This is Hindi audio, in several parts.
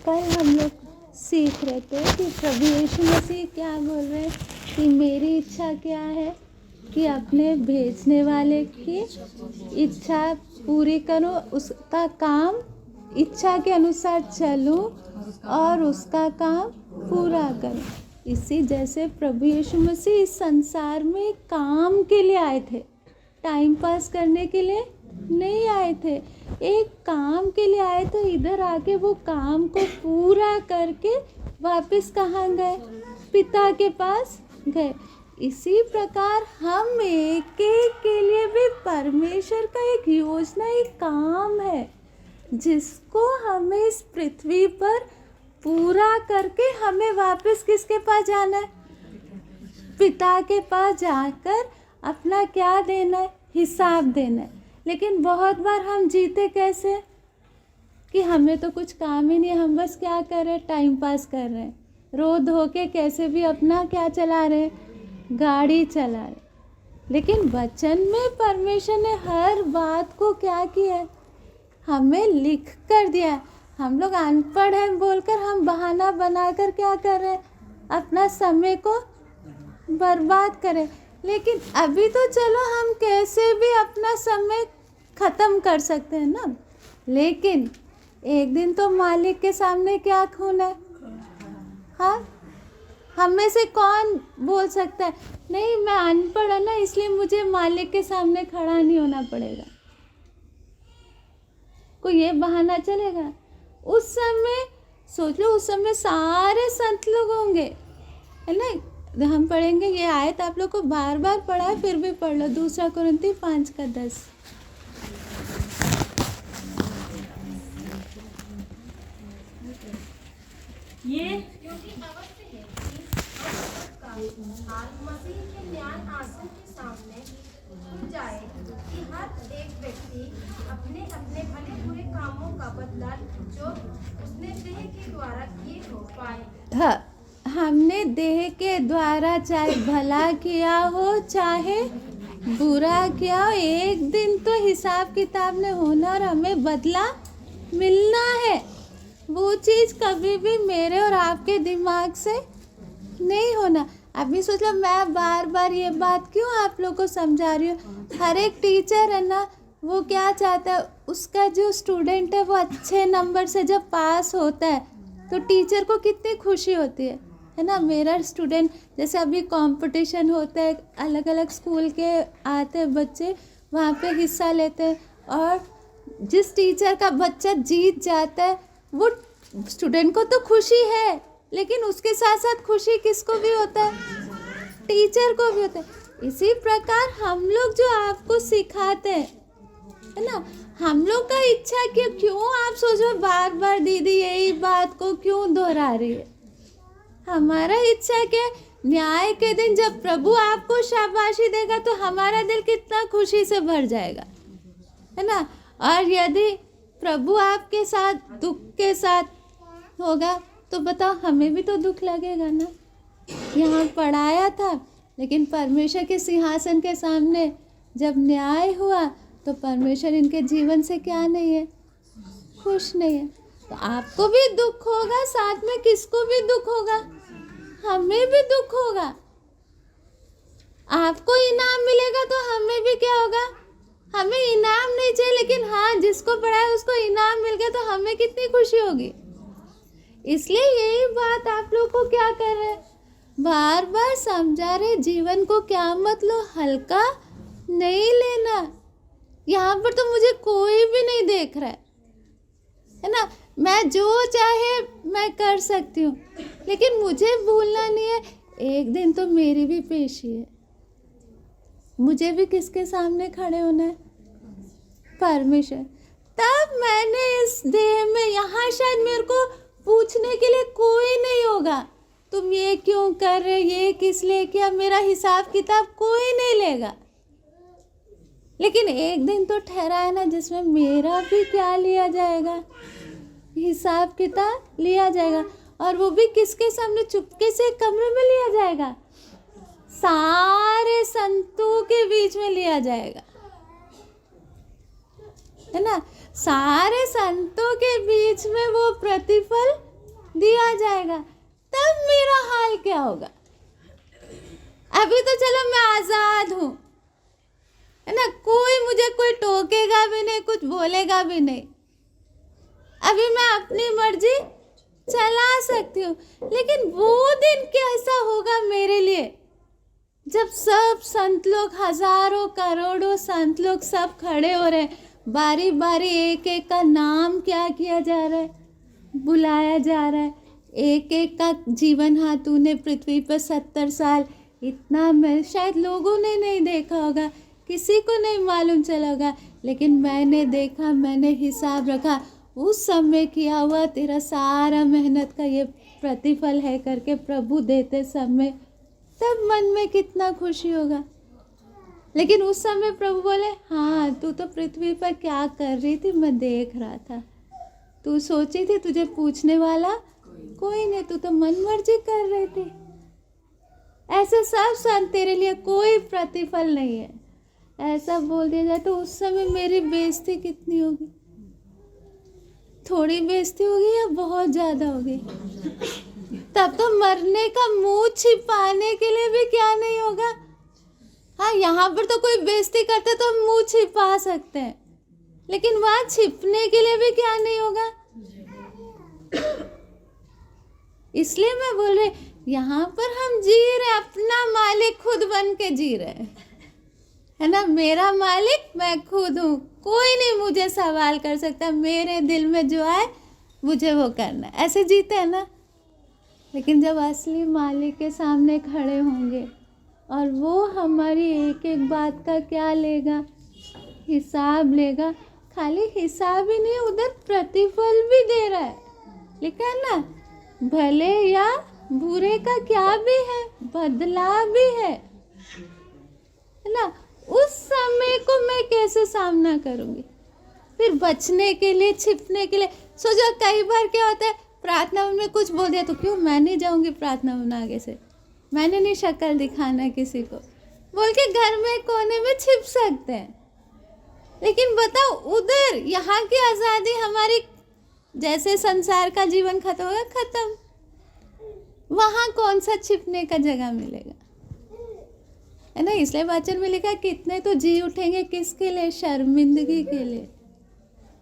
कल हम लोग सीख रहे थे कि प्रभु यीशु मसीह क्या बोल रहे हैं कि मेरी इच्छा क्या है कि अपने भेजने वाले की इच्छा पूरी करूं, उसका काम इच्छा के अनुसार चलूं और उसका काम पूरा करूं। इसी जैसे प्रभु यीशु मसीह इस संसार में काम के लिए आए थे, टाइम पास करने के लिए नहीं आए थे, एक काम के लिए आए थे। इधर आके वो काम को पूरा करके वापस कहाँ गए? पिता के पास गए। इसी प्रकार हम एक एक के लिए भी परमेश्वर का एक योजना, एक काम है जिसको हमें इस पृथ्वी पर पूरा करके हमें वापस किसके पास जाना है? पिता के पास जाकर अपना क्या देना है? हिसाब देना है। लेकिन बहुत बार हम जीते कैसे कि हमें तो कुछ काम ही नहीं, हम बस क्या कर रहे हैं? टाइम पास कर रहे हैं, रो धो के कैसे भी अपना क्या चला रहे हैं? गाड़ी चला रहे। लेकिन वचन में परमेश्वर ने हर बात को क्या किया है? हमें लिख कर दिया है। हम लोग अनपढ़ हैं बोलकर हम बहाना बनाकर क्या कर रहे हैं? अपना समय को बर्बाद करें। लेकिन अभी तो चलो हम कैसे भी अपना समय ख़त्म कर सकते हैं ना, लेकिन एक दिन तो मालिक के सामने क्या खून है? हाँ, हम में से कौन बोल सकता है नहीं मैं अनपढ़ है ना इसलिए मुझे मालिक के सामने खड़ा नहीं होना पड़ेगा? कोई ये बहाना चलेगा? उस समय सोच लो, उस समय सारे संत लोग होंगे, है ना। हम पढ़ेंगे ये आयत, आप लोग को बार बार पढ़ा है फिर भी पढ़ लो, 2 कुरिन्थी 5:10। ये क्योंकि अवश्य है कि का हाल मसीह के न्याय आसन के सामने खुल जाए कि हर एक व्यक्ति अपने अपने भले बुरे कामों का बदला जो उसने देह के द्वारा किए हो पाए। हाँ, हमने देह के द्वारा चाहे भला किया हो चाहे बुरा किया हो, एक दिन तो हिसाब किताब ने होना और हमें बदला मिलना है। वो चीज़ कभी भी मेरे और आपके दिमाग से नहीं होना। अभी सोच लो, मैं बार बार ये बात क्यों आप लोग को समझा रही हूँ। हर एक टीचर है ना, वो क्या चाहता है, उसका जो स्टूडेंट है वो अच्छे नंबर से जब पास होता है तो टीचर को कितनी खुशी होती है ना। मेरा स्टूडेंट, जैसे अभी कंपटीशन होता है, अलग अलग स्कूल के आते हैं बच्चे, वहाँ पे हिस्सा लेते हैं, और जिस टीचर का बच्चा जीत जाता है वो स्टूडेंट को तो खुशी है, लेकिन उसके साथ साथ खुशी किसको भी होता है? टीचर को भी होता है। इसी प्रकार हम लोग जो आपको सिखाते हैं, है ना, हम लोग का इच्छा क्यों आप सोचो बार बार दीदी यही बात को क्यों दोहरा रही है? हमारा इच्छा क्या? न्याय के दिन जब प्रभु आपको शाबाशी देगा तो हमारा दिल कितना खुशी से भर जाएगा, है ना। और यदि प्रभु आपके साथ दुख के साथ होगा तो बताओ, हमें भी तो दुख लगेगा ना। यहाँ पढ़ाया था, लेकिन परमेश्वर के सिंहासन के सामने जब न्याय हुआ तो परमेश्वर इनके जीवन से क्या नहीं है? खुश नहीं है। तो आपको भी दुख होगा, साथ में किसको भी दुख होगा? हमें भी दुख होगा। आपको इनाम मिलेगा तो हमें भी क्या होगा? हमें इनाम नहीं चाहिए, लेकिन हाँ, जिसको पढ़ाया उसको इनाम मिल गया तो हमें कितनी खुशी होगी। इसलिए यही बात आप लोग को क्या कर रहे हैं, बार बार समझा रहे, जीवन को क्या मत लो, हल्का नहीं लेना। यहाँ पर तो मुझे कोई भी नहीं देख रहा है ना। मैं जो चाहे मैं कर सकती हूँ, लेकिन मुझे भूलना नहीं है, एक दिन तो मेरी भी पेशी है। मुझे भी किसके सामने खड़े होना है? परमेश्वर। तब मैंने इस देह में, यहाँ शायद मेरे को पूछने के लिए कोई नहीं होगा, तुम ये क्यों कर रहे, ये किस लिए किया, मेरा हिसाब किताब कोई नहीं लेगा। लेकिन एक दिन तो ठहरा है ना जिसमें मेरा भी क्या लिया जाएगा? हिसाब किताब लिया जाएगा। और वो भी किसके सामने? चुपके से कमरे में लिया जाएगा, सारे संतों के बीच में लिया जाएगा, है ना। सारे संतों के बीच में वो प्रतिफल आ जाएगा तब मेरा हाल क्या होगा। अभी तो चलो मैं आजाद हूँ, है ना, कोई टोकेगा भी नहीं, कुछ बोलेगा भी नहीं। अभी मैं अपनी मर्जी चला सकती हूँ। लेकिन वो दिन कैसा होगा मेरे लिए जब सब संत लोग, हजारों करोड़ों संत लोग सब खड़े हो रहे हैं, बारी बारी एक एक का नाम क्या किया जा रहा है, बुलाया जा रहा है। एक एक का जीवन, हाँ तूने पृथ्वी पर 70 साल, इतना मैं शायद लोगों ने नहीं देखा होगा, किसी को नहीं मालूम चला होगा, लेकिन मैंने देखा, मैंने हिसाब रखा, उस समय किया हुआ तेरा सारा मेहनत का ये प्रतिफल है करके प्रभु देते समय, तब मन में कितना खुशी होगा। लेकिन उस समय प्रभु बोले, हाँ तू तो पृथ्वी पर क्या कर रही थी, मैं देख रहा था, तू सोची थी तुझे पूछने वाला कोई नहीं, तू तो मन मर्जी कर रही थी। ऐसे सब संत तेरे लिए कोई प्रतिफल नहीं है, ऐसा बोल दिया जाए तो उस समय मेरी बेइज्जती कितनी होगी। थोड़ी बेइज्जती होगी या बहुत ज़्यादा होगी। तब तो मरने का मुंह छिपाने के लिए भी क्या नहीं होगा। हाँ, यहाँ पर तो कोई बेइज्जती करते तो मुंह छिपा सकते हैं, लेकिन वहाँ छिपने के लिए भी क्या नहीं होगा। इसलिए मैं बोल रही, यहाँ पर हम जी रहे, अपना मालिक खुद बन के जी रहे, है ना। मेरा मालिक मैं खुद हूँ, कोई नहीं मुझे सवाल कर सकता, मेरे दिल में जो आए मुझे वो करना, ऐसे जीते हैं ना। लेकिन जब असली मालिक के सामने खड़े होंगे और वो हमारी एक एक बात का क्या लेगा, हिसाब लेगा। खाली हिसाब ही नहीं, उधर प्रतिफल भी दे रहा है, लिखा है ना, भले या बुरे का क्या भी है, बदला भी है ना। उस समय को मैं कैसे सामना करूंगी। फिर बचने के लिए, छिपने के लिए सोचो, कई बार क्या होता है, प्रार्थना में कुछ बोल दिया तो क्यों मैं नहीं जाऊंगी प्रार्थना में आगे से, मैंने नहीं शक्ल दिखाना किसी को, बोल के घर में कोने में छिप सकते हैं। लेकिन बताओ उधर, यहाँ की आज़ादी हमारी, जैसे संसार का जीवन खत्म होगा, खत्म, वहाँ कौन सा छिपने का जगह मिलेगा, है ना। इसलिए वचन में लिखा है, कितने तो जी उठेंगे किसके लिए, शर्मिंदगी के लिए,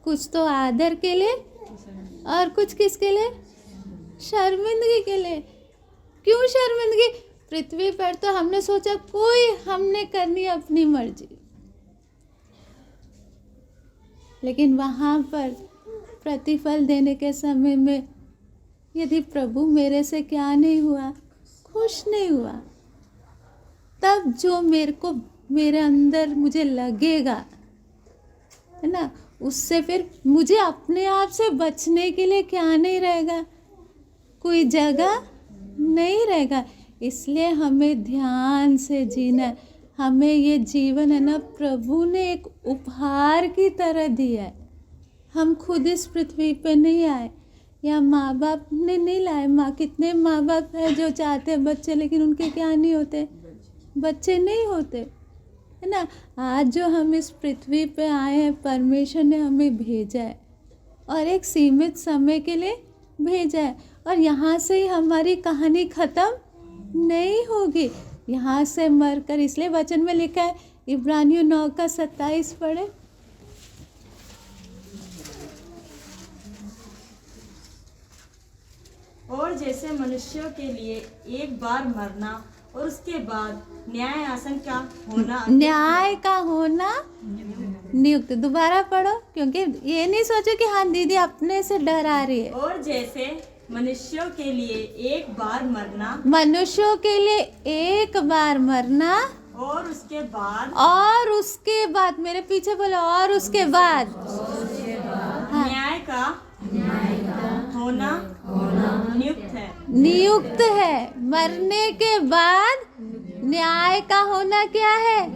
कुछ तो आदर के लिए और कुछ किसके लिए, शर्मिंदगी के लिए। क्यों शर्मिंदगी? पृथ्वी पर तो हमने सोचा कोई, हमने करनी अपनी मर्जी, लेकिन वहाँ पर प्रतिफल देने के समय में यदि प्रभु मेरे से क्या नहीं हुआ, खुश नहीं हुआ, तब जो मेरे अंदर मुझे लगेगा, है ना, उससे फिर मुझे अपने आप से बचने के लिए क्या नहीं रहेगा, कोई जगह नहीं रहेगा। इसलिए हमें ध्यान से जीना है। हमें ये जीवन है ना, प्रभु ने एक उपहार की तरह दिया है। हम खुद इस पृथ्वी पे नहीं आए, या माँ बाप ने नहीं लाए। कितने माँ बाप हैं जो चाहते हैं बच्चे, लेकिन उनके क्या नहीं होते, बच्चे नहीं होते, है ना। आज जो हम इस पृथ्वी पे आए हैं, परमेश्वर ने हमें भेजा है और एक सीमित समय के लिए भेजा है, और यहाँ से ही हमारी कहानी ख़त्म नहीं होगी, यहाँ से मरकर। इसलिए वचन में लिखा है, इब्रानियों 9:27 पढ़े। और जैसे मनुष्यों के लिए एक बार मरना और उसके बाद न्याय आसन का होना, न्याय का होना नियुक्त। दोबारा पढ़ो, क्योंकि ये नहीं सोचो कि हाँ दीदी अपने से डरा रही है। और जैसे मनुष्यों के लिए एक बार मरना, मनुष्यों के लिए एक बार मरना, और उसके बाद मेरे पीछे बोलो, और उसके बाद हाँ, न्याय का होना नियुक्त है। मरने के बाद न्याय का होना क्या है,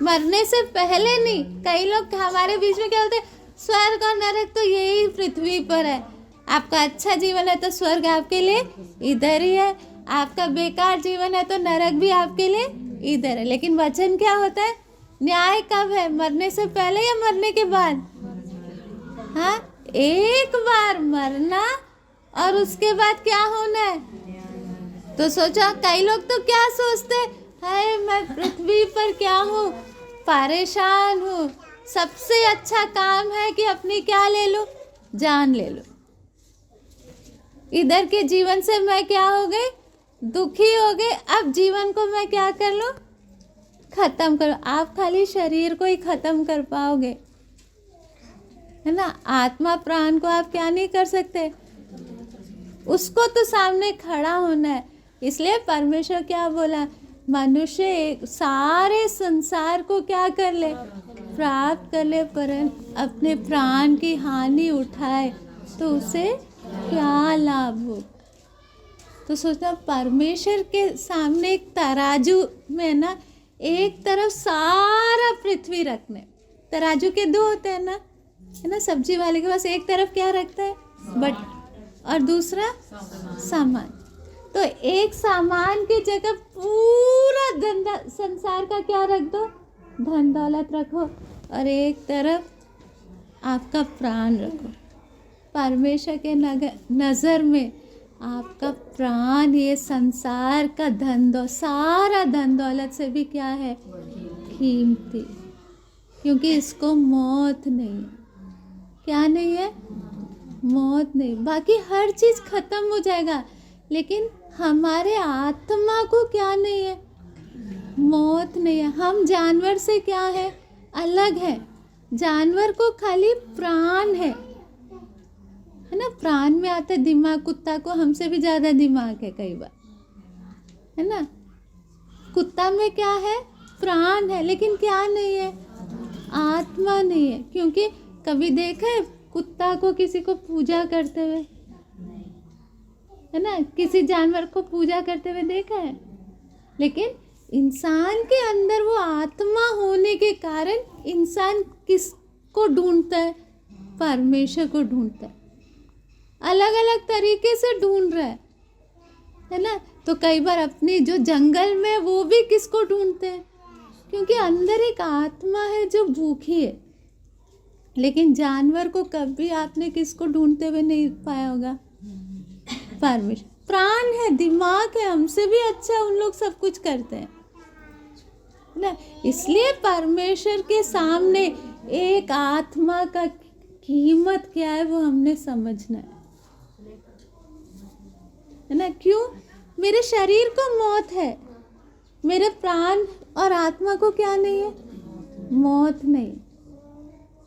मरने से पहले नहीं। कई लोग हमारे बीच में क्या बोलते हैं, स्वर्ग और नरक तो यही पृथ्वी पर है, आपका अच्छा जीवन है तो स्वर्ग आपके लिए इधर ही है, आपका बेकार जीवन है तो नरक भी आपके लिए इधर है। लेकिन वचन क्या होता है, न्याय कब है, मरने से पहले या मरने के बाद। हाँ, एक बार मरना और उसके बाद क्या होना है? तो सोचा, कई लोग तो क्या सोचते, है मैं पृथ्वी पर क्या हूँ, परेशान हूँ, सबसे अच्छा काम है कि अपनी क्या ले लो, जान ले लो। इधर के जीवन से मैं क्या हो गई, दुखी हो गए, अब जीवन को मैं क्या कर लूँ, खत्म करो। आप खाली शरीर को ही खत्म कर पाओगे, है ना। आत्मा प्राण को आप क्या नहीं कर सकते, उसको तो सामने खड़ा होना है। इसलिए परमेश्वर क्या बोला, मनुष्य सारे संसार को क्या कर ले, प्राप्त कर ले, परंतु अपने प्राण की हानि उठाए तो उसे क्या लाभ हो। तो सोचना, परमेश्वर के सामने एक तराजू में ना, एक तरफ सारा पृथ्वी रखने, तराजू के दो होते हैं ना, है ना। सब्जी वाले के पास एक तरफ क्या रखता है, बट, और दूसरा सामान। तो एक सामान की जगह पूरा धंधा संसार का क्या रख दो, धन दौलत रखो, और एक तरफ आपका प्राण रखो। परमेश्वर के नज़र में आपका प्राण ये संसार का सारा धन दौलत से भी क्या है, कीमती, क्योंकि इसको मौत नहीं है। क्या नहीं है, मौत नहीं। बाकी हर चीज़ खत्म हो जाएगा, लेकिन हमारे आत्मा को क्या नहीं है, मौत नहीं है। हम जानवर से क्या है, अलग है। जानवर को खाली प्राण है ना। प्राण में आता है दिमाग, कुत्ता को हमसे भी ज़्यादा दिमाग है कई बार, है ना। कुत्ता में क्या है, प्राण है, लेकिन क्या नहीं है, आत्मा नहीं है। क्योंकि कभी देखा है कुत्ता को किसी को पूजा करते हुए, है ना, किसी जानवर को पूजा करते हुए देखा है। लेकिन इंसान के अंदर वो आत्मा होने के कारण इंसान किसको ढूंढता है, परमेश्वर को ढूंढता है। अलग अलग तरीके से ढूंढ रहा है ना। तो कई बार अपनी जो जंगल में वो भी किसको ढूंढते हैं, क्योंकि अंदर एक आत्मा है जो भूखी है। लेकिन जानवर को कभी आपने किसको ढूंढते हुए नहीं पाया होगा, परमेश्वर। प्राण है, दिमाग है, हमसे भी अच्छा उन लोग सब कुछ करते हैं ना। इसलिए परमेश्वर के सामने एक आत्मा का कीमत क्या है वो हमने समझना है ना। क्यों, मेरे शरीर को मौत है, मेरे प्राण और आत्मा को क्या नहीं है, मौत नहीं।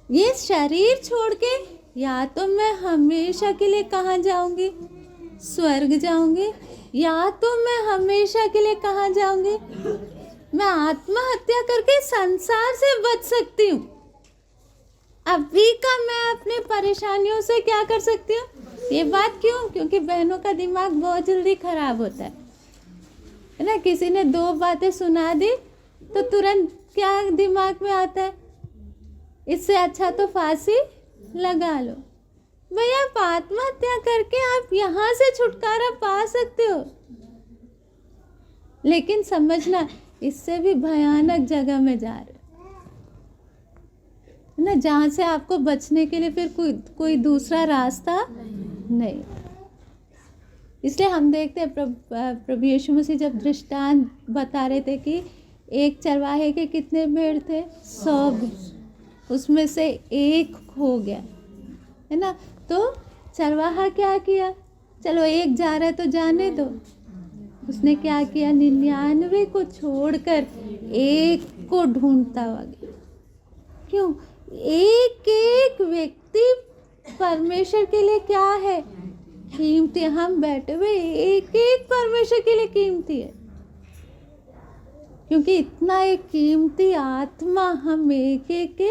ये शरीर छोड़ के या तो मैं हमेशा के लिए कहाँ जाऊंगी, स्वर्ग जाऊंगी, या तो मैं हमेशा के लिए कहाँ जाऊंगी, मैं आत्महत्या करके संसार से बच सकती हूँ। अभी का मैं अपने परेशानियों से क्या कर सकती हूँ। ये बात क्यों, क्योंकि बहनों का दिमाग बहुत जल्दी खराब होता है ना। किसी ने दो बातें सुना दी तो तुरंत क्या दिमाग में आता है, इससे अच्छा तो फांसी लगा लो। भैया, आप आत्महत्या करके आप यहाँ से छुटकारा पा सकते हो, लेकिन समझना इससे भी भयानक जगह में जा रहे हो ना, जहाँ से आपको बचने के लिए फिर कोई दूसरा रास्ता नहीं। इसलिए हम देखते हैं प्रभु यीशु मसीह जब दृष्टांत बता रहे थे कि एक चरवाहे के कितने भेड़ थे, 100 भेड़, उसमें से एक खो गया, है ना। तो चरवाहा क्या किया, चलो एक जा रहा है तो जाने दो। उसने क्या किया, 99 को छोड़कर एक को ढूंढता हुआ गया। क्यों, एक एक व्यक्ति परमेश्वर के लिए क्या है, कीमती। हम बैठे हुए एक एक परमेश्वर के लिए कीमती है, क्योंकि इतना एक कीमती आत्मा हम एक एक के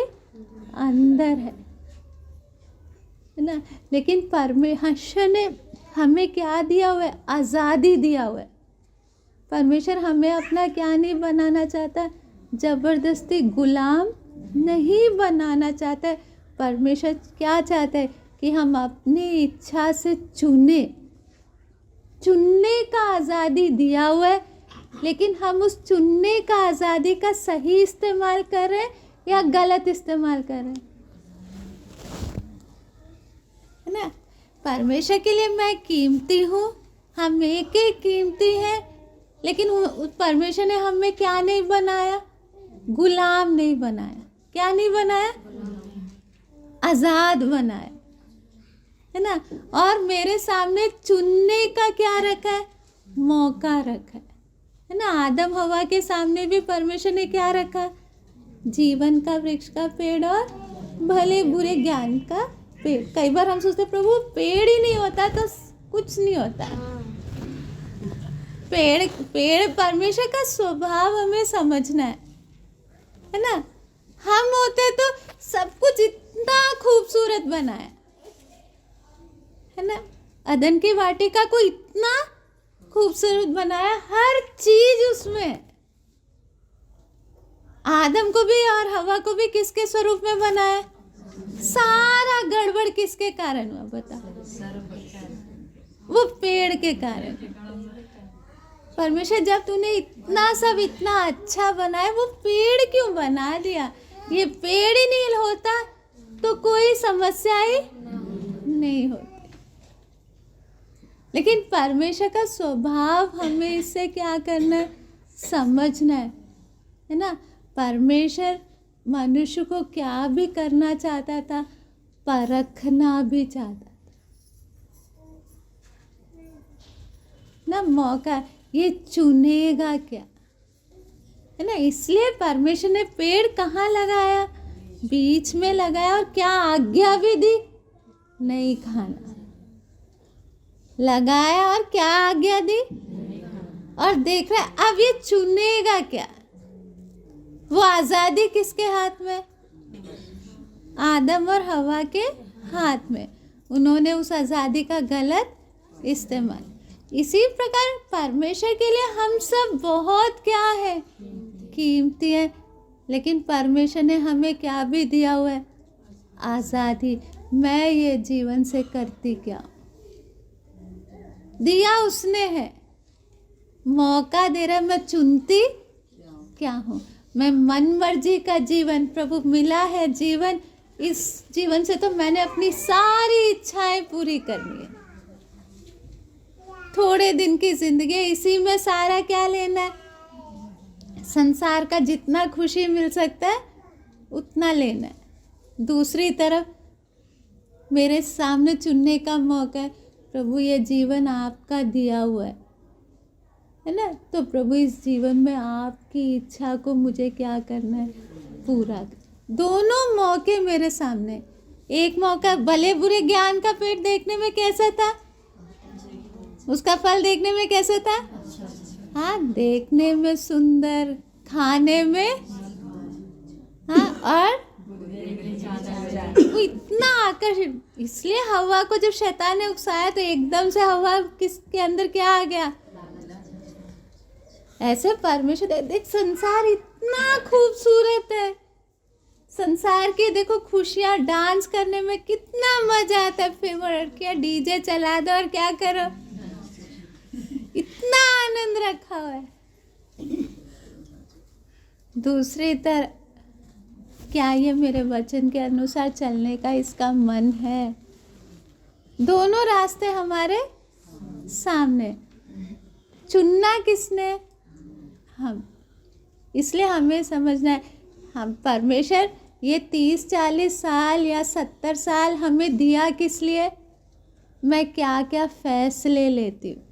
अंदर है ना। लेकिन परमेश्वर ने हमें क्या दिया हुआ है, आज़ादी दिया हुआ है। परमेश्वर हमें अपना क्या नहीं बनाना चाहता, जबरदस्ती गुलाम नहीं बनाना चाहता है। परमेश्वर क्या चाहता है कि हम अपनी इच्छा से चुनने का आज़ादी दिया हुआ है, लेकिन हम उस चुनने का आज़ादी का सही इस्तेमाल कर रहे हैं या गलत इस्तेमाल कर रहे हैं, है ना। परमेश्वर के लिए मैं कीमती हूँ, हम एक ही कीमती हैं, लेकिन परमेश्वर ने हमें क्या नहीं बनाया? गुलाम नहीं बनाया। क्या नहीं बनाया? आज़ाद बनाया, है ना। और मेरे सामने चुनने का क्या रखा है? मौका रखा है ना। आदम हवा के सामने भी परमेश्वर ने क्या रखा? जीवन का वृक्ष का पेड़ और भले बुरे ज्ञान का पेड़। कई बार हम सोचते प्रभु पेड़ ही नहीं होता तो कुछ नहीं होता। पेड़ परमेश्वर का स्वभाव हमें समझना है ना। हम होते तो सब कुछ इतना खूबसूरत बनाया, है ना। अदन की वाटिका को इतना खूबसूरत बनाया, हर चीज उसमें। आदम को भी और हवा को भी किसके स्वरूप में बनाया? सारा गड़बड़ किसके कारण हुआ बता? वो पेड़ के कारण। परमेश्वर जब तूने इतना सब इतना अच्छा बनाया, वो पेड़ क्यों बना दिया? ये पेड़ ही नहीं होता तो कोई समस्या ही नहीं होती। लेकिन परमेश्वर का स्वभाव हमें इससे क्या करना है? समझना है ना। परमेश्वर मनुष्य को क्या भी करना चाहता था? परखना भी चाहता था ना। मौका ये चुनेगा क्या, है ना। इसलिए परमेश्वर ने पेड़ कहाँ लगाया? बीच में लगाया। और क्या आज्ञा भी दी? नहीं खाना। लगाया और क्या आज्ञा दी? और देख रहा है अब ये चुनेगा क्या? वो आज़ादी किसके हाथ में? आदम और हवा के हाथ में। उन्होंने उस आज़ादी का गलत इस्तेमाल। इसी प्रकार परमेश्वर के लिए हम सब बहुत क्या है? कीमती है। लेकिन परमेश्वर ने हमें क्या भी दिया हुआ है? आज़ादी। मैं ये जीवन से करती क्या दिया उसने है। मौका दे रहा, मैं चुनती क्या हूँ। मैं मन मर्जी का जीवन, प्रभु मिला है जीवन, इस जीवन से तो मैंने अपनी सारी इच्छाएं पूरी करनी है। थोड़े दिन की जिंदगी, इसी में सारा क्या लेना है? संसार का जितना खुशी मिल सकता है उतना लेना है। दूसरी तरफ मेरे सामने चुनने का मौका है। प्रभु ये जीवन आपका दिया हुआ है ना। तो प्रभु इस जीवन में आपकी इच्छा को मुझे क्या करना है? पूरा। दोनों मौके मेरे सामने। एक मौका भले बुरे ज्ञान का पेड़ देखने में कैसा था? उसका फल देखने में कैसा था? हाँ, देखने में सुंदर, खाने में, हाँ, और वो इतना आकर्षित। इसलिए हवा को जब शैतान ने उकसाया तो एकदम से हवा किसके अंदर क्या आ गया? ऐसे परमेश्वर देख, संसार इतना खूबसूरत है। संसार की देखो खुशियाँ, डांस करने में कितना मजा आता है। फिर वो लड़कियाँ डीजे चला दो और क्या करो, इतना आनंद रखा हुआ है। दूसरी तरफ क्या ये मेरे वचन के अनुसार चलने का इसका मन है? दोनों रास्ते हमारे सामने। चुनना किसने? हम। इसलिए हमें समझना है, हम परमेश्वर ये 30-40 साल या 70 साल हमें दिया किस लिए? मैं क्या क्या फैसले लेती हूँ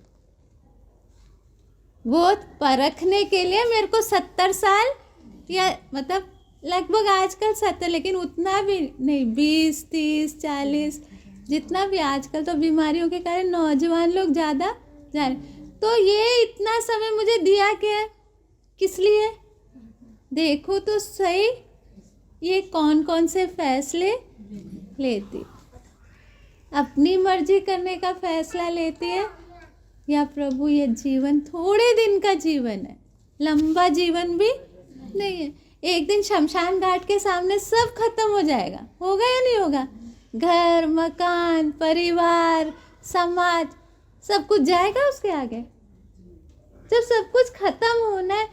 वो परखने के लिए। मेरे को 70 साल या मतलब लगभग आजकल 70, लेकिन उतना भी नहीं, 20, 30, 40, जितना भी। आजकल तो बीमारियों के कारण नौजवान लोग ज़्यादा जा रहे। तो ये इतना समय मुझे दिया क्या? किस लिए? देखो तो सही, ये कौन कौन से फैसले लेती। अपनी मर्जी करने का फैसला लेती है, या प्रभु ये जीवन थोड़े दिन का जीवन है, लंबा जीवन भी नहीं है। एक दिन शमशान घाट के सामने सब खत्म हो जाएगा। होगा या नहीं होगा? घर, मकान, परिवार, समाज, सब कुछ जाएगा उसके आगे। जब सब कुछ खत्म होना है,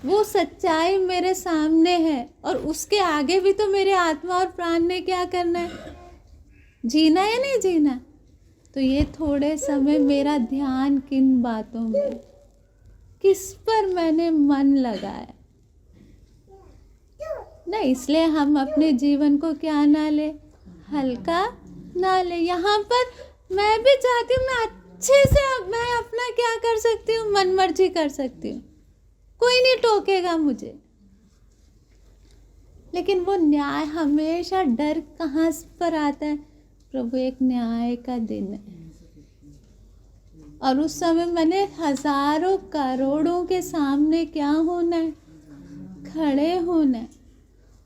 वो सच्चाई मेरे सामने है, और उसके आगे भी तो मेरे आत्मा और प्राण ने क्या करना है? जीना या नहीं जीना? तो तो ये थोड़े समय मेरा ध्यान किन बातों में, किस पर मैंने मन लगाया ना, इसलिए हम अपने जीवन को क्या ना ले, हल्का ना ले। यहाँ पर मैं भी चाहती हूँ मैं अच्छे से मैं अपना क्या कर सकती हूँ, मन मर्जी कर सकती हूँ, कोई नहीं टोकेगा मुझे। लेकिन वो न्याय हमेशा डर कहाँ पर आता है, प्रभु एक न्याय का दिन है और उस समय मैंने हजारों करोड़ों के सामने क्या होना है, खड़े होना है।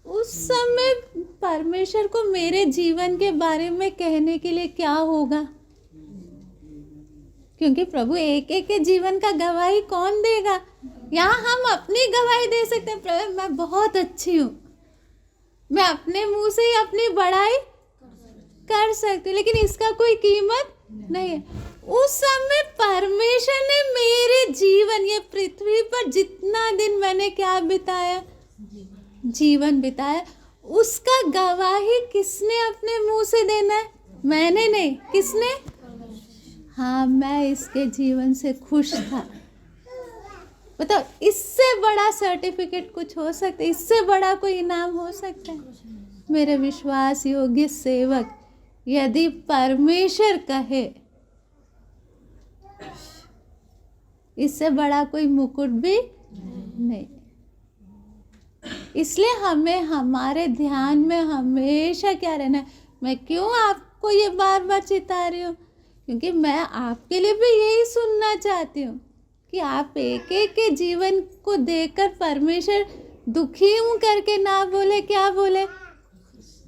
उस समय परमेश्वर को मेरे जीवन के बारे में कहने के लिए क्या होगा, क्योंकि प्रभु एक एक के जीवन का गवाही कौन देगा। यहाँ हम अपनी गवाही दे सकते हैं, प्रभु मैं बहुत अच्छी हूँ, मैं अपने मुंह से ही अपनी बड़ाई कर सकती हूँ, लेकिन इसका कोई कीमत नहीं है। उस समय परमेश्वर ने मेरे जीवन, ये पृथ्वी पर जितना दिन मैंने क्या बिताया, जीवन बिताया, उसका गवाही किसने अपने मुंह से देना है, मैंने नहीं, किसने। हाँ, मैं इसके जीवन से खुश था। बताओ इससे बड़ा सर्टिफिकेट कुछ हो सकता है, इससे बड़ा कोई इनाम हो सकता है। मेरे विश्वास योग्य सेवक, यदि परमेश्वर कहे, इससे बड़ा कोई मुकुट भी नहीं। इसलिए हमें हमारे ध्यान में हमेशा क्या रहना है। मैं क्यों आपको ये बार बार चिता रही हूँ, क्योंकि मैं आपके लिए भी यही सुनना चाहती हूँ कि आप एक एक के जीवन को देखकर परमेश्वर दुखी हूँ करके ना बोले, क्या बोले,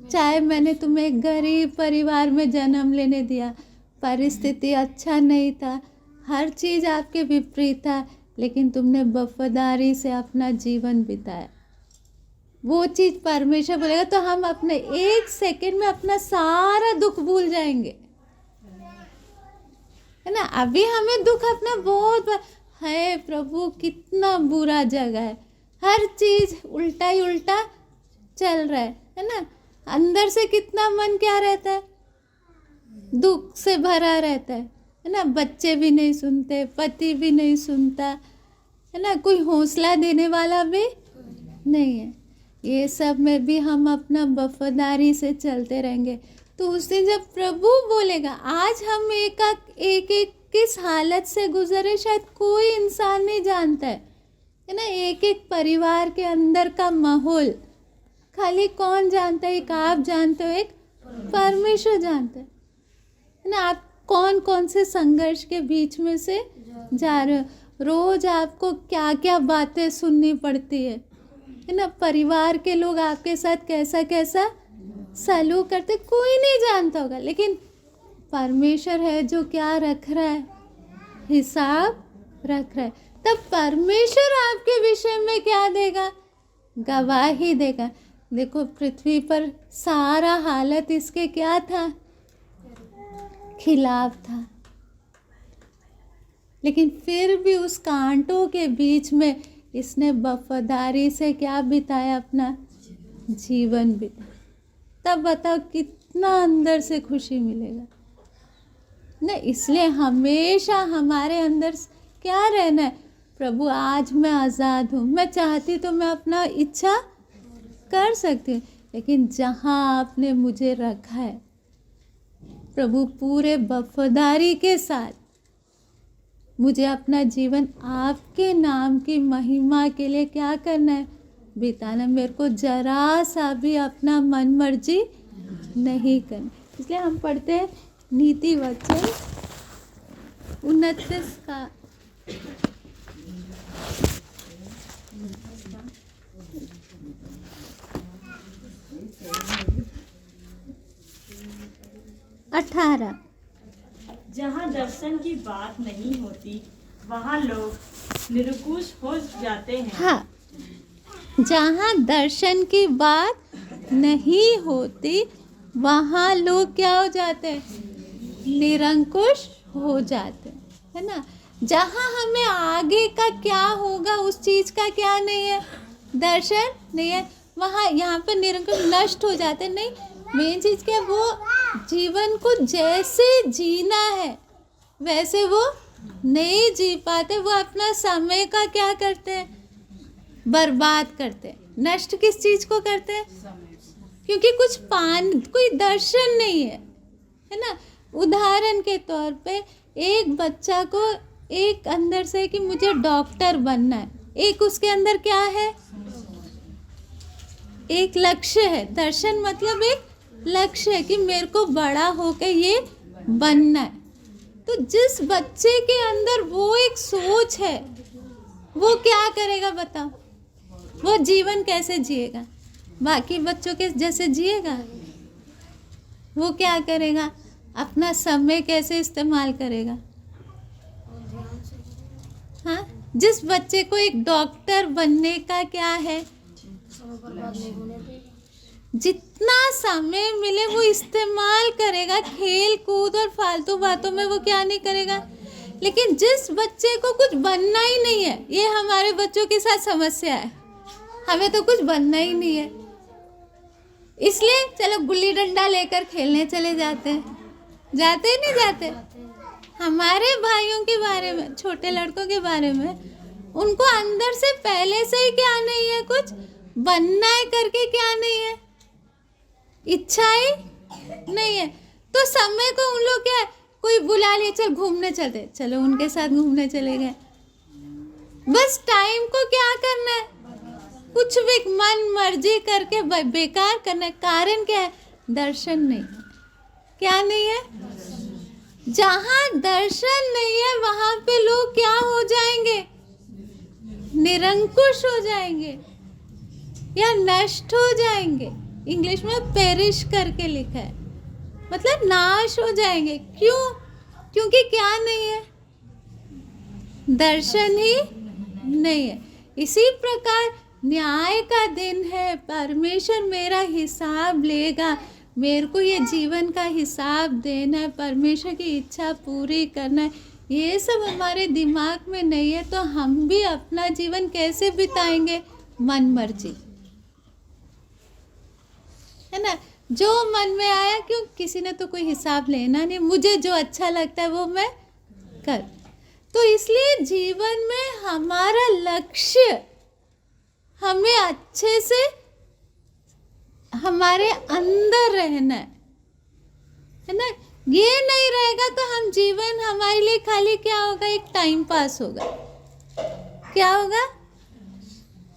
चाहे मैंने तुम्हें एक गरीब परिवार में जन्म लेने दिया, परिस्थिति अच्छा नहीं था, हर चीज़ आपके विपरीत था, लेकिन तुमने वफादारी से अपना जीवन बिताया। वो चीज़ परमेश्वर बोलेगा तो हम अपने एक सेकंड में अपना सारा दुख भूल जाएंगे, है ना। अभी हमें दुख अपना बहुत है, प्रभु कितना बुरा जगह है, हर चीज़ उल्टा ही उल्टा चल रहा है ना। अंदर से कितना मन क्या रहता है, दुख से भरा रहता है ना। बच्चे भी नहीं सुनते, पति भी नहीं सुनता, है ना, कोई हौसला देने वाला भी नहीं है। ये सब में भी हम अपना वफादारी से चलते रहेंगे, तो उस दिन जब प्रभु बोलेगा, आज हम एक एक किस हालत से गुजरे शायद कोई इंसान नहीं जानता है ना। एक एक परिवार के अंदर का माहौल खाली कौन जानता है, एक आप जानते हो, एक परमेश्वर जानता है ना। आप कौन कौन से संघर्ष के बीच में से जा रहे हो, रोज आपको क्या क्या बातें सुननी पड़ती है ना। परिवार के लोग आपके साथ कैसा कैसा सलूक करते कोई नहीं जानता होगा, लेकिन परमेश्वर है जो क्या रख रहा है, हिसाब रख रहा है। तब परमेश्वर आपके विषय में क्या देगा, गवाही देगा। देखो पृथ्वी पर सारा हालत इसके क्या था, खिलाफ था, लेकिन फिर भी उस कांटों के बीच में इसने वफादारी से क्या बिताया, अपना जीवन बिताया। तब बताओ कितना अंदर से खुशी मिलेगा ना। इसलिए हमेशा हमारे अंदर क्या रहना है, प्रभु आज मैं आज़ाद हूँ, मैं चाहती तो मैं अपना इच्छा कर सकती हूँ, लेकिन जहाँ आपने मुझे रखा है प्रभु, पूरे वफादारी के साथ मुझे अपना जीवन आपके नाम की महिमा के लिए क्या करना है, बिताना। मेरे को जरा सा भी अपना मन मर्जी नहीं करना। इसलिए हम पढ़ते हैं नीति वचन 29 का 18। जहाँ दर्शन की बात नहीं होती वहाँ लोग निरंकुश हो जाते हैं। हाँ, जहाँ दर्शन की बात नहीं होती वहाँ लोग क्या हो जाते हैं, निरंकुश हो जाते हैं, है ना। जहाँ हमें आगे का क्या होगा उस चीज़ का क्या नहीं है, दर्शन नहीं है, वहाँ यहाँ पर निरंकुश नष्ट हो जाते हैं। नहीं, मेन चीज़ क्या, वो जीवन को जैसे जीना है वैसे वो नहीं जी पाते। वो अपना समय का क्या करते हैं, बर्बाद करते हैं। नष्ट किस चीज को करते हैं, क्योंकि कोई दर्शन नहीं है ना। उदाहरण के तौर पे एक बच्चा को एक अंदर से कि मुझे डॉक्टर बनना है, एक उसके अंदर क्या है, एक लक्ष्य है। दर्शन मतलब एक लक्ष्य है कि मेरे को बड़ा होकर ये बनना है। तो जिस बच्चे के अंदर वो एक सोच है वो क्या करेगा बताओ, वो जीवन कैसे जिएगा, बाकी बच्चों के जैसे जिएगा? वो क्या करेगा, अपना समय कैसे इस्तेमाल करेगा? हाँ, जिस बच्चे को एक डॉक्टर बनने का क्या है, जितना समय मिले वो इस्तेमाल करेगा, खेल कूद और फालतू बातों में वो क्या नहीं करेगा। लेकिन जिस बच्चे को कुछ बनना ही नहीं है, ये हमारे बच्चों के साथ समस्या है, हमें तो कुछ बनना ही नहीं है, इसलिए चलो गुल्ली डंडा लेकर खेलने चले जाते हैं। जाते ही नहीं जाते? हमारे भाइयों के बारे में, छोटे लड़कों के बारे में, उनको अंदर से पहले से ही क्या नहीं है, कुछ बनना है करके क्या नहीं है, इच्छा ही नहीं है। तो समय को उन लोग क्या है, कोई बुला लिया चल घूमने चलते, चलो उनके साथ घूमने चले गए। बस टाइम को क्या करना है, कुछ भी मन मर्जी करके बेकार करना है। कारण क्या है, दर्शन नहीं है। क्या नहीं है? जहाँ दर्शन नहीं है वहां पे लोग क्या हो जाएंगे, निरंकुश हो जाएंगे या नष्ट हो जाएंगे। इंग्लिश में पेरिश करके लिखा है, मतलब नाश हो जाएंगे। क्यों? क्योंकि क्या नहीं है, दर्शन ही नहीं है। इसी प्रकार न्याय का दिन है, परमेश्वर मेरा हिसाब लेगा, मेरे को ये जीवन का हिसाब देना है, परमेश्वर की इच्छा पूरी करना है। ये सब हमारे दिमाग में नहीं है तो हम भी अपना जीवन कैसे बिताएंगे, मन मर्जी, है ना। जो मन में आया, क्यों, किसी ने तो कोई हिसाब लेना नहीं, मुझे जो अच्छा लगता है वो मैं कर। तो इसलिए जीवन में हमारा लक्ष्य हमें अच्छे से हमारे अंदर रहना है ना। ये नहीं रहेगा तो हम जीवन हमारे लिए खाली क्या होगा, एक टाइम पास होगा। क्या होगा,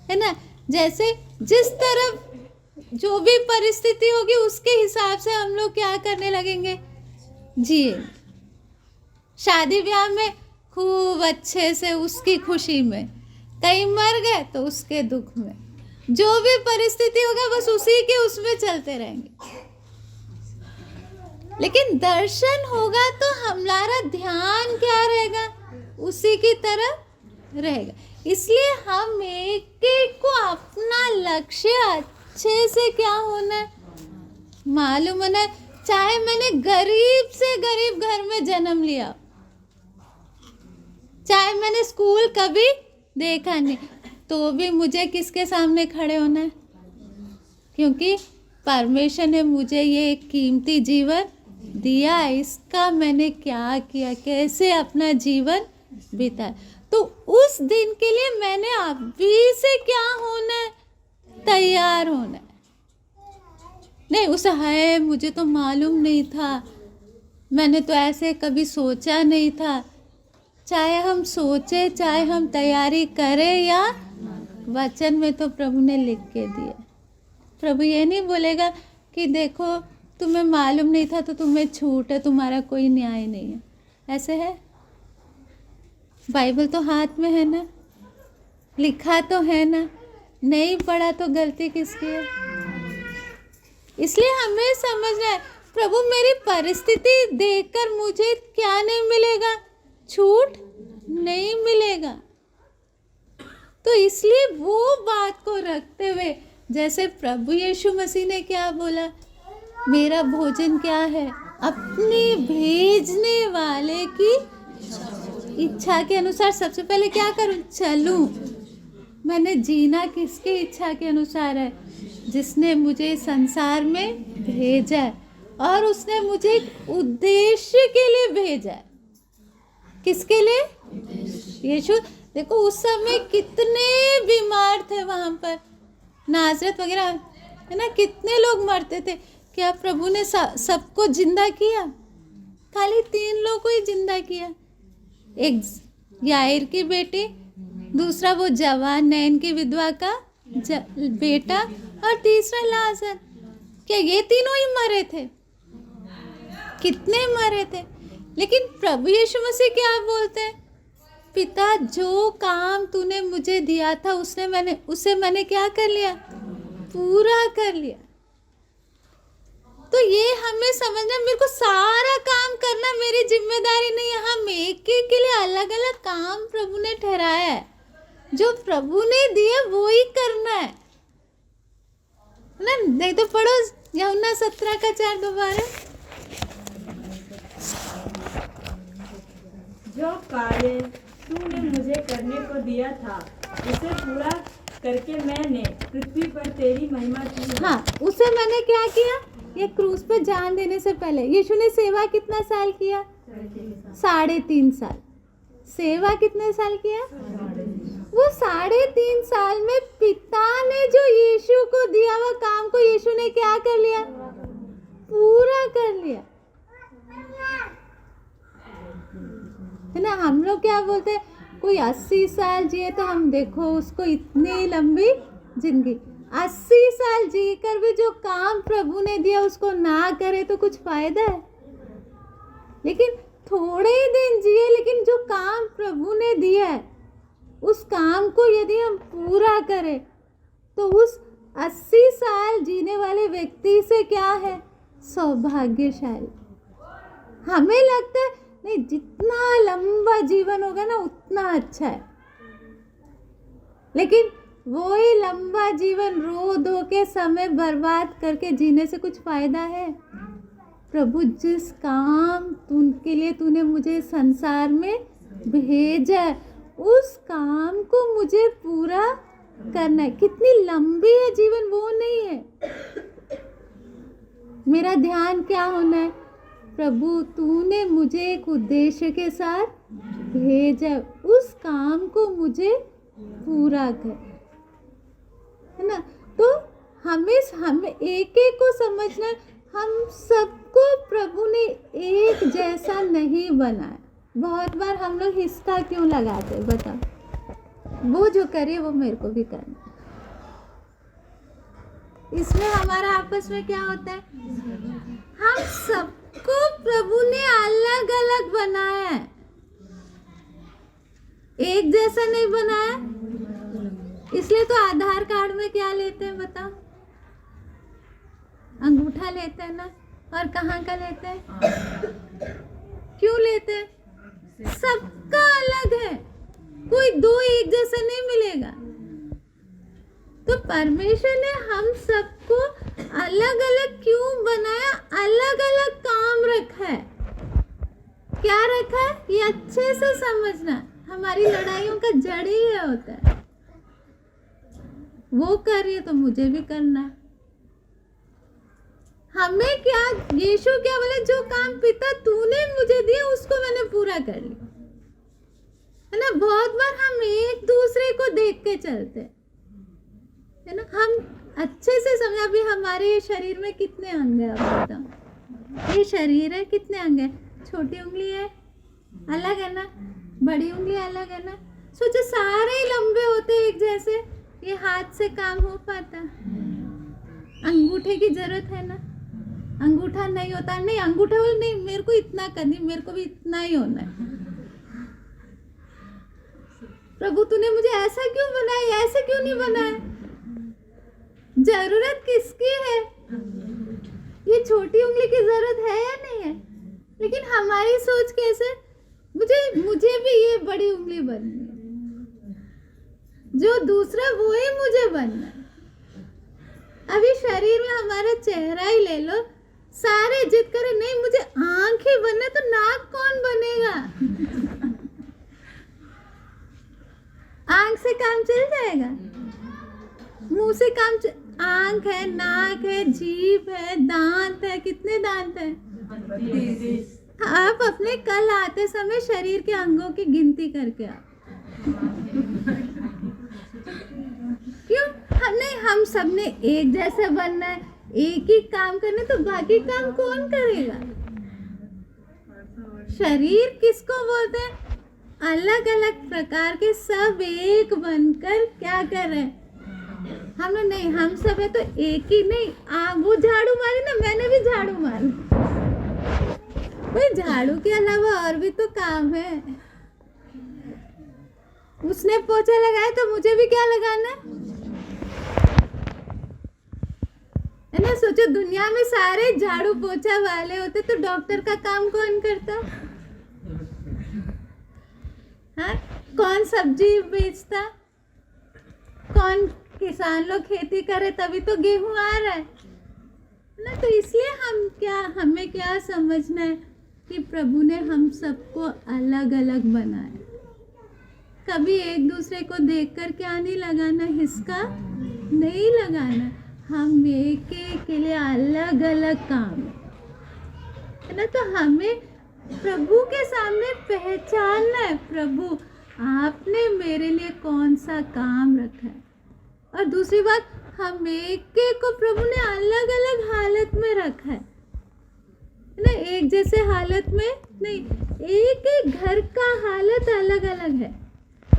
है ना। जैसे जिस तरफ जो भी परिस्थिति होगी उसके हिसाब से हम लोग क्या करने लगेंगे, जिए। शादी ब्याह में खूब अच्छे से उसकी खुशी में, कहीं मर गए तो उसके दुख में, जो भी परिस्थिति होगा बस उसी के उसमें चलते रहेंगे। लेकिन दर्शन होगा तो हमारा ध्यान क्या रहेगा, उसी की तरफ रहेगा। इसलिए हम एक को अपना लक्ष्य अच्छे से क्या होना है, मालूम होना है। चाहे मैंने गरीब से गरीब घर में जन्म लिया, चाहे मैंने स्कूल कभी देखा नहीं, तो भी मुझे किसके सामने खड़े होना है, क्योंकि परमेश्वर ने मुझे ये एक कीमती जीवन दिया, इसका मैंने क्या किया, कैसे अपना जीवन बिताया। तो उस दिन के लिए मैंने अभी से क्या होना है, तैयार होना है। नहीं उसे है, मुझे तो मालूम नहीं था, मैंने तो ऐसे कभी सोचा नहीं था। चाहे हम सोचे, चाहे हम तैयारी करें, या वचन में तो प्रभु ने लिख के दिया। प्रभु ये नहीं बोलेगा कि देखो तुम्हें मालूम नहीं था तो तुम्हें छूट है, तुम्हारा कोई न्याय नहीं है। ऐसे है? बाइबल तो हाथ में है ना, लिखा तो है ना, नहीं पढ़ा तो गलती किसकी है। इसलिए हमें समझना है, प्रभु मेरी परिस्थिति देखकर मुझे क्या नहीं मिलेगा, छूट नहीं मिलेगा। तो इसलिए वो बात को रखते हुए, जैसे प्रभु यीशु मसीह ने क्या बोला, मेरा भोजन क्या है, अपने भेजने वाले की इच्छा के अनुसार सबसे पहले क्या करूं, चलूं। मैंने जीना किसकी इच्छा के अनुसार है, जिसने मुझे संसार में भेजा है। और उसने मुझे एक उद्देश्य के लिए भेजा है। किसके लिए? यीशु। देखो उस समय कितने बीमार थे वहां पर, नाजरत वगैरह है ना, कितने लोग मरते थे। क्या प्रभु ने सबको जिंदा किया? खाली 3 लोगों को ही जिंदा किया। एक याईर की बेटी, दूसरा वो जवान नैन की विधवा का बेटा, और तीसरा लाजर। क्या ये तीनों ही मरे थे? कितने मरे थे। लेकिन प्रभु यीशु मसीह क्या बोलते हैं? पिता, जो काम तूने मुझे दिया था उसे मैंने क्या कर लिया? पूरा कर लिया। तो ये हमें समझना, मेरे को सारा काम करना मेरी जिम्मेदारी नहीं है। हम एक एक के लिए अलग अलग काम प्रभु ने ठहराया है। जो प्रभु ने दिया वो ही करना है ना। देख तो पढ़ो यूहन्ना 17:4 दोबारा। जो कार्य तूने मुझे करने को दिया था उसे पूरा करके मैंने पृथ्वी पर तेरी महिमा की। हाँ, उसे मैंने क्या किया? ये क्रूस पे जान देने से पहले यीशु ने सेवा कितना साल किया? 3.5 साल। सेवा कितने साल किया? वो 3.5 साल में पिता ने जो यीशु को दिया हुआ काम को यीशु ने क्या कर लिया? पूरा कर लिया, है ना। हम लोग क्या बोलते हैं, कोई 80 साल जिए तो हम देखो उसको इतनी लंबी जिंदगी। 80 साल जी कर भी जो काम प्रभु ने दिया उसको ना करे तो कुछ फायदा है? लेकिन थोड़े ही दिन जिए, लेकिन जो काम प्रभु ने दिया है उस काम को यदि हम पूरा करें तो उस 80 साल जीने वाले व्यक्ति से क्या है? सौभाग्यशाली। हमें लगता है नहीं, जितना लंबा जीवन होगा ना उतना अच्छा है, लेकिन वो ही लंबा जीवन रो धो के समय बर्बाद करके जीने से कुछ फायदा है? प्रभु, जिस काम के लिए तूने मुझे संसार में भेजा है उस काम को मुझे पूरा करना है। कितनी लंबी है जीवन वो नहीं है। मेरा ध्यान क्या होना है? प्रभु, तूने मुझे एक उद्देश्य के साथ भेजा, उस काम को मुझे पूरा कर, है ना। तो हमें एक एक को समझना, हम सबको प्रभु ने एक जैसा नहीं बनाया। बहुत बार हम लोग हिस्सा क्यों लगाते हैं? बताओ। वो जो करे वो मेरे को भी करना। इसमें हमारा आपस में क्या होता है? हम सबको प्रभु ने अलग अलग बनाया है, एक जैसा नहीं बनाया। इसलिए तो आधार कार्ड में क्या लेते हैं बताओ? अंगूठा लेते हैं ना। और कहाँ का लेते हैं? क्यों लेते हैं? सबका अलग है, कोई दो एक जैसा नहीं मिलेगा। तो परमेश्वर ने हम सबको अलग अलग क्यों बनाया? अलग अलग काम रखा है। क्या रखा है? ये अच्छे से समझना। हमारी लड़ाइयों का जड़ ही ये होता है। वो कर रही है तो मुझे भी करना है। हमें क्या, यीशु क्या बोले? जो काम पिता तूने मुझे दिया उसको मैंने पूरा कर लिया, है ना। बहुत बार हम एक दूसरे को देख के चलते है ना। हम अच्छे से समझा। अभी हमारे ये शरीर में कितने अंग है? आप बताओ। ये शरीर है, कितने अंग है? छोटी उंगली है, अलग है ना। बड़ी उंगली अलग है ना। सोचो सारे लंबे होते एक जैसे, ये हाथ से काम हो पाता? अंगूठे की जरूरत है ना। अंगूठा नहीं होता, नहीं अंगूठा बोल नहीं, मेरे को इतना करनी, मेरे को भी इतना ही होना है। प्रभु, तूने मुझे ऐसा क्यों बनाया? ऐसे क्यों नहीं बनाया? जरूरत किसकी है? ये छोटी उंगली की जरूरत है या नहीं है? लेकिन हमारी सोच कैसे? मुझे भी ये बड़ी उंगली बननी है, जो दूसरा वो ही मुझे बनना है। अभी शरीर में हमारा चेहरा ही ले लो, सारे जिद करे नहीं मुझे आंख ही बनना, तो नाक कौन बनेगा? आंख से काम चल जाएगा? मुंह से काम आंख है, नाक है, जीभ है, दांत है। कितने दांत हैं? आप अपने कल आते समय शरीर के अंगों की गिनती करके आओ। क्यों? हम सबने एक जैसे बनना है, एक ही काम करने, तो बाकी काम कौन करेगा? शरीर किसको बोलते हैं? अलग अलग प्रकार के सब एक बनकर क्या कर रहे हैं? हम लोग नहीं, हम सब है तो एक ही नहीं। वो झाड़ू मारी ना, मैंने भी झाड़ू मारी। भाई झाड़ू के अलावा और भी तो काम है। उसने पोछा लगाया तो मुझे भी क्या लगाना है ना? सोचो, दुनिया में सारे झाड़ू पोछा वाले होते तो डॉक्टर का काम कौन करता? हाँ? कौन सब्जी बेचता? कौन किसान लोग खेती करे तभी तो गेहूं आ रहा है ना। तो इसलिए हमें क्या समझना है कि प्रभु ने हम सबको अलग अलग बनाया। कभी एक दूसरे को देखकर क्या नहीं लगाना, हिसका नहीं लगाना। हम एक के लिए अलग अलग काम है ना। तो हमें प्रभु के सामने पहचानना है, प्रभु आपने मेरे लिए कौन सा काम रखा है। और दूसरी बात, हम एक को प्रभु ने अलग अलग हालत में रखा है ना। एक जैसे हालत में नहीं, एक घर का हालत अलग अलग है।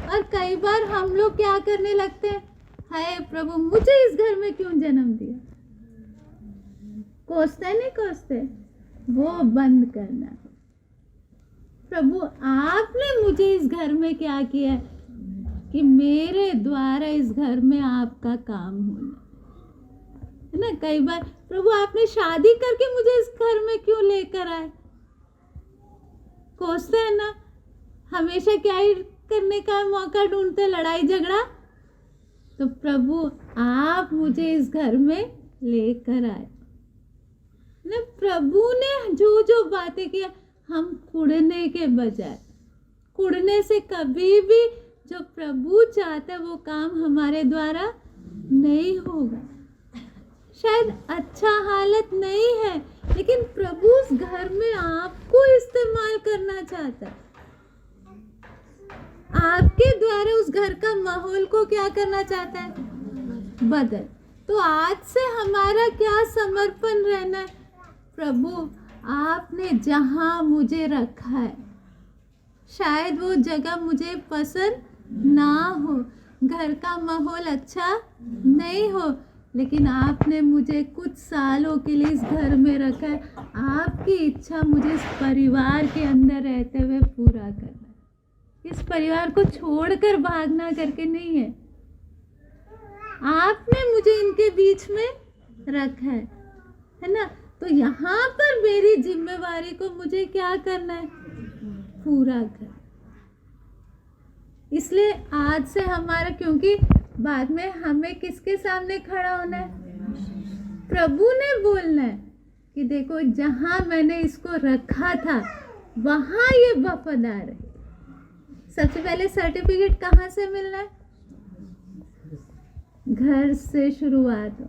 और कई बार हम लोग क्या करने लगते हैं, हाय प्रभु मुझे इस घर में क्यों जन्म दिया? कोसते नहीं कोसते, वो बंद करना। प्रभु आपने मुझे इस घर में क्या किया है कि मेरे द्वारा इस घर में आपका काम होना है ना। कई बार प्रभु आपने शादी करके मुझे इस घर में क्यों लेकर आए? कोसते हैं ना, हमेशा क्या ही करने का मौका ढूंढते, लड़ाई झगड़ा। तो प्रभु आप मुझे इस घर में लेकर आए ना। प्रभु ने जो जो बातें किया, हम कुड़ने के बजाय, कुड़ने से कभी भी जो प्रभु चाहता है वो काम हमारे द्वारा नहीं होगा। शायद अच्छा हालत नहीं है, लेकिन प्रभु उस घर में आपको इस्तेमाल करना चाहता है। आपके द्वारा उस घर का माहौल को क्या करना चाहता है? बदल। तो आज से हमारा क्या समर्पण रहना है? प्रभु आपने जहाँ मुझे रखा है, शायद वो जगह मुझे पसंद ना हो, घर का माहौल अच्छा नहीं हो, लेकिन आपने मुझे कुछ सालों के लिए इस घर में रखा है। आपकी इच्छा मुझे इस परिवार के अंदर रहते हुए पूरा करना है। इस परिवार को छोड़कर भागना करके नहीं है। आपने मुझे इनके बीच में रखा है ना। तो यहाँ पर मेरी जिम्मेवारी को मुझे क्या करना है? पूरा कर। इसलिए आज से हमारा, क्योंकि बाद में हमें किसके सामने खड़ा होना है? प्रभु ने बोलना है कि देखो जहाँ मैंने इसको रखा था वहाँ ये वफादार है। सबसे पहले सर्टिफिकेट कहाँ से मिलना है? घर से शुरुआत हो,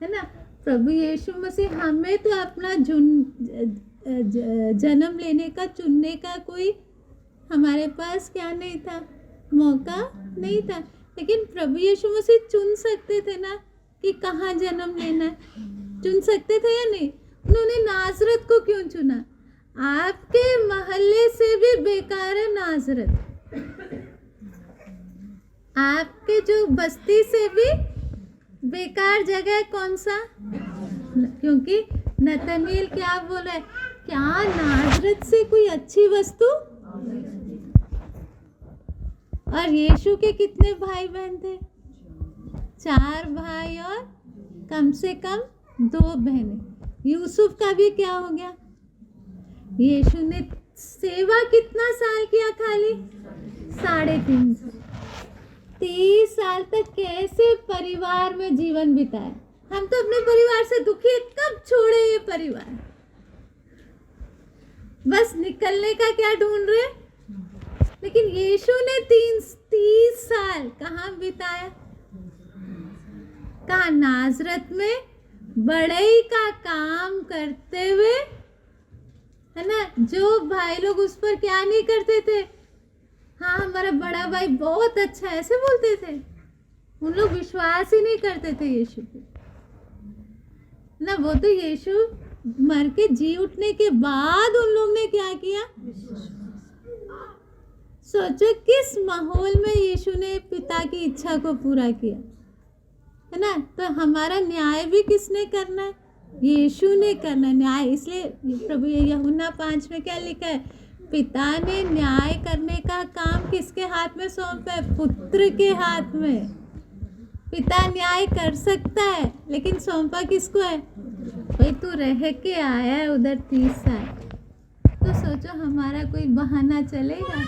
है ना। प्रभु यीशु मसीह हमें तो अपना जन्म लेने का, चुनने का कोई हमारे पास क्या नहीं था, मौका नहीं था। लेकिन प्रभु यीशु मसीह चुन सकते थे ना कि कहाँ जन्म लेना है, चुन सकते थे या नहीं? उन्होंने नाजरत को क्यों चुना? आपके मोहल्ले से भी बेकार है नाजरत, आपके जो बस्ती से भी बेकार जगह है कौन सा? क्योंकि नतनएल क्या बोल रहा है? क्या नाजरत से कोई अच्छी वस्तु? और यीशु के कितने भाई बहन थे? 4 भाई और कम से कम 2 बहनें। यूसुफ का भी क्या हो गया? यीशु ने सेवा कितना साल किया? खाली 3.5 साल। 30 साल तक कैसे परिवार में जीवन बिताया? हम तो अपने परिवार से दुखी है, कब छोड़े ये परिवार? बस निकलने का क्या ढूंढ रहे? लेकिन यीशु ने 30 साल कहाँ बिताया? कहा नाजरत में बड़ाई का काम करते हुए, है ना, जो भाई लोग उस पर क्या नहीं करते थे, हाँ हमारा बड़ा भाई बहुत अच्छा है ऐसे बोलते थे, उन लोग विश्वास ही नहीं करते थे यीशु पे ना। वो तो यीशु मर के जी उठने के बाद उन लोग ने क्या किया। सोचो किस माहौल में यीशु ने पिता की इच्छा को पूरा किया, है ना। तो हमारा न्याय भी किसने करना है, यीशु ने करना है न्याय। इसलिए प्रभु यूहन्ना 5 में क्या लिखा है, पिता ने न्याय करने का काम किसके हाथ में सौंपा है, पुत्र के हाथ में। पिता न्याय कर सकता है लेकिन सौंपा किसको है, भाई तू रह के आया है उधर 30 साल, तो सोचो हमारा कोई बहाना चलेगा।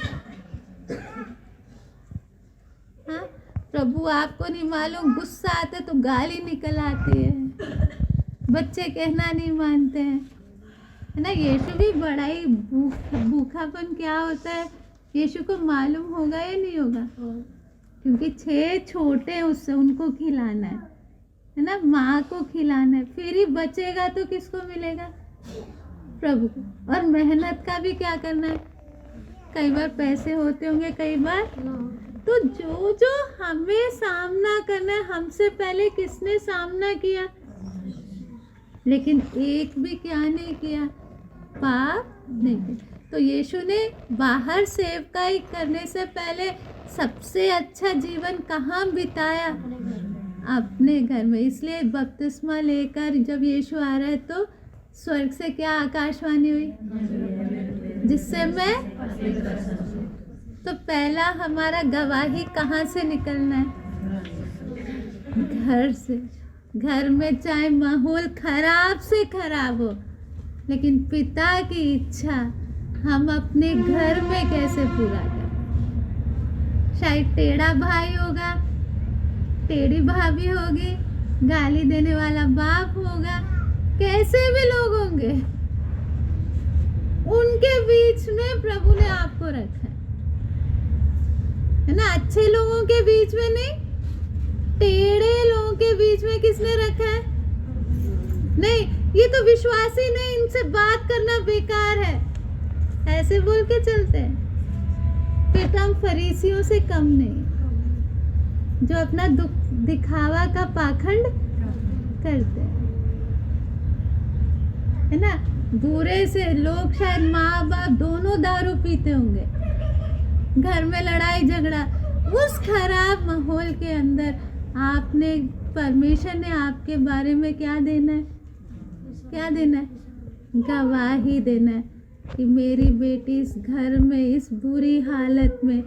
हाँ, प्रभु आपको नहीं मालूम, गुस्सा आता है तो गाली निकल आती है, बच्चे कहना नहीं मानते हैं, है ना। यीशु भी बड़ा ही भूखापन क्या होता है यीशु को मालूम होगा या नहीं होगा, क्योंकि 6 छोटे उससे उनको खिलाना है ना, माँ को खिलाना है, फिर ही बचेगा तो किसको मिलेगा, प्रभु को। और मेहनत का भी क्या करना है, कई बार पैसे होते होंगे, कई बार तो जो जो हमें सामना करना है, हमसे पहले किसने सामना किया, लेकिन एक भी क्या नहीं किया, पाप नहीं किया। तो यीशु ने बाहर सेवकाई करने से पहले सबसे अच्छा जीवन कहाँ बिताया, अपने घर में। इसलिए बपतिस्मा लेकर जब यीशु आ रहा है तो स्वर्ग से क्या आकाशवाणी हुई, जिससे मैं, तो पहला हमारा गवाही कहाँ से निकलना है, घर से। घर में चाहे माहौल खराब से खराब हो, लेकिन पिता की इच्छा हम अपने घर में कैसे पूरा करें। शायद टेढ़ा भाई होगा, टेढ़ी भाभी होगी, गाली देने वाला बाप होगा, कैसे भी लोग होंगे, उनके बीच में प्रभु ने आपको रखा है ना। अच्छे लोगों के बीच में नहीं, टेढ़े लोगों के बीच में किसने रखा है, नहीं ये तो विश्वास ही नहीं, इनसे बात करना बेकार है, ऐसे बोल के चलते हैं। फिर तो हम फरीसियों से कम नहीं, जो अपना दिखावा का पाखंड करते हैं, है ना। बुरे से लोग, शायद माँ बाप दोनों दारू पीते होंगे, घर में लड़ाई झगड़ा, उस खराब माहौल के अंदर आपने, परमेश्वर ने आपके बारे में क्या देना है, क्या देना है, गवाही देना है कि मेरी बेटी इस घर में, इस बुरी हालत में,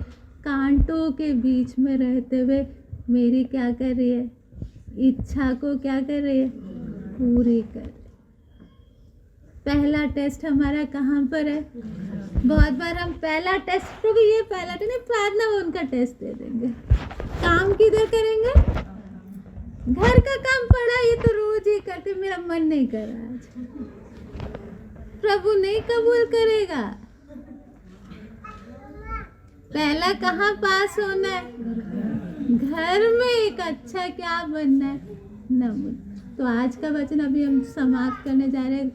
कांटों के बीच में रहते हुए मेरी क्या कर रही है, इच्छा को क्या कर रही है, पूरी कर। पहला टेस्ट हमारा कहाँ पर है, बहुत बार हम पहला टेस्ट, तो ये पहला टेस्ट नहीं, प्रार्थना में उनका टेस्ट दे देंगे। काम किधर करेंगे, घर का काम पड़ा, ये तो रोज ही करते, मेरा मन नहीं कर रहा आज, प्रभु नहीं कबूल करेगा। पहला कहाँ पास होना है, घर में एक अच्छा क्या बनना है, नमूना। तो आज का वचन अभी हम समाप्त करने जा रहे हैं।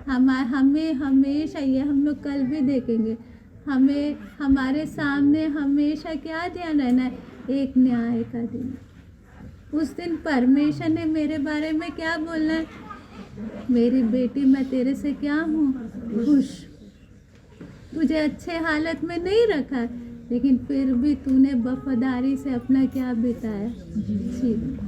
हमें हमेशा, ये हम लोग कल भी देखेंगे, हमें हमारे सामने हमेशा क्या ध्यान रहना है, एक न्याय का दिन। उस दिन परमेश्वर ने मेरे बारे में क्या बोलना है, मेरी बेटी मैं तेरे से क्या हूँ, खुश। तुझे अच्छे हालत में नहीं रखा, लेकिन फिर भी तूने वफादारी से अपना क्या बिताया, जीवन।